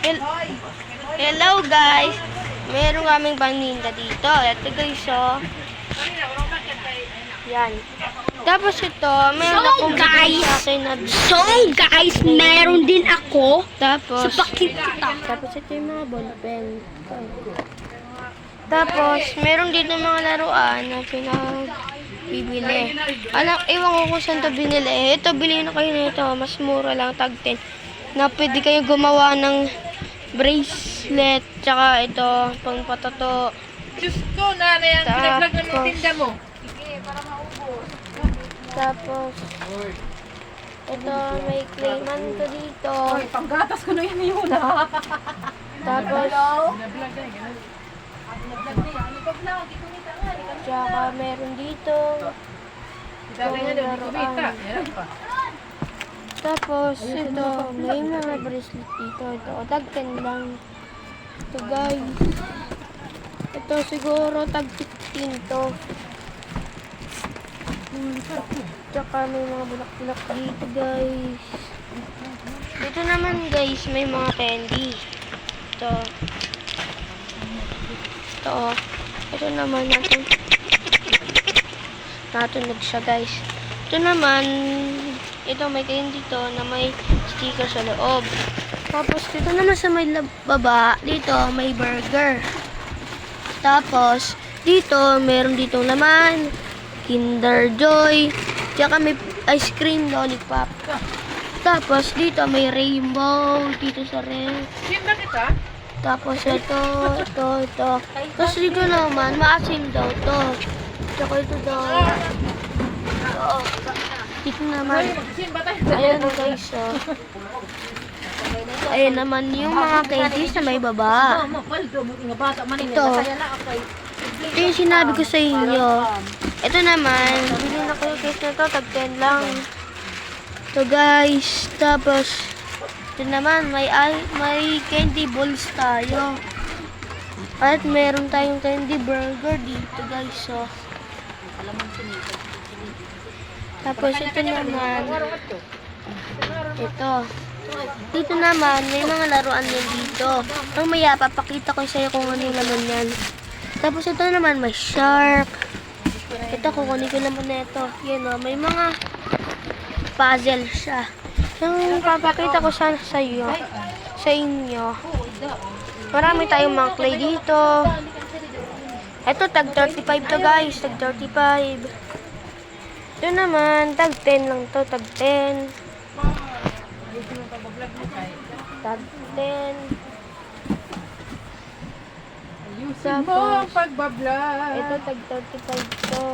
Hello guys! Meron kaming paninda dito. Ito guys, oh. Yan. Tapos ito, meron akong bigay sa akin na So guys, meron din ako. tapos, Sa pakita. tapos ito yung mga ballpen. Tapos, meron dito mga laruan na pinagbibili. Anak, iwan ko kung saan ito binili. Ito, bilhin na kayo nito. Mas mura lang, tag 10. Na pwede kayo gumawa ng bracelet. Tsaka ito, pang patato. Diyos ko, nanay, ang pinag-vlog ng Tapos, tinda mo. tapos, ito, may clayman ko dito. Panggatas ko na yun yun, ha? Tapos, Nag-vlog na, gano'n. Nag-vlog na yan. Nag-vlog, ikumita nga. tsaka meron dito. Sabi nga daw, ikumita. Yan pa. Tapos, ito, may mga bracelet dito. Ito, tag 10 lang. Ito, guys. Ito, siguro, tag 15 to. Tsaka may mga bulak-bulak dito, guys. Dito naman, guys, may mga candy. Ito. Ito, oh. Ito naman, natunog siya, guys. Ito naman, ito may candy dito na may sticker sa loob. Tapos, dito naman sa may baba, dito may burger. Tapos, dito, meron dito naman Kinder Joy. Tsaka may ice cream lollipop. Tapos, dito may rainbow. Dito sa red. Tinda kita? Tapos, ito. Tapos, dito naman, maasim daw to. Tsaka ito daw. Ito. Dito naman. Sin ba tayo? Ayan guys, oh. Ayan naman yung mga candies na may baba. Ito. Ito yung sinabi ko sa inyo. Ito naman, bili na kayo guys na ito, tag 10 lang. Ito guys, tapos ito naman, may candy balls tayo. At meron tayong candy burger dito guys, oh. Tapos ito naman, ito. Dito naman, may mga laruan din dito. Mamaya, papakita ko sa iyo kung ano yung laman yan. Tapos ito naman, may shark. Ito, kukunin ko naman na ito. Yan o, may mga puzzle siya. Yung papakita ko sana sa iyo, sa inyo. Marami tayong mga clay dito. Ito, tag 35 to guys, tag 35. Ito naman, tag 10 lang to, tag 10. Tag 10. Ayusin mo ang pagbablog. Ito, tag 35 to.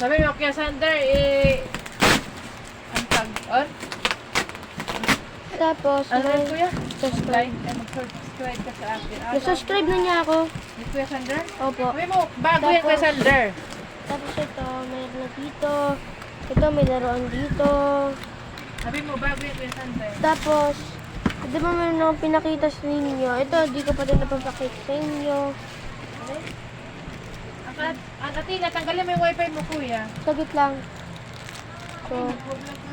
Sabi mo, Kuya Sander, ang tag-on? Tapos, Ano yun, Kuya? subscribe. Mag-subscribe ka sa akin. Subscribe na niya ako. Ni Kuya Sander? Opo. Sabi mo, bago yan, Kuya Sander. Tapos ito, mayroon na dito. Ito, may laruan dito. Sabi mo, bago yan, Kuya Sander. Tapos, di ba meron akong pinakita sa inyo? Ito, di ko pa din napapakita sa inyo. Ang Atina, tanggalin mo yung wifi mo, Kuya. Sagit lang. So, Vlog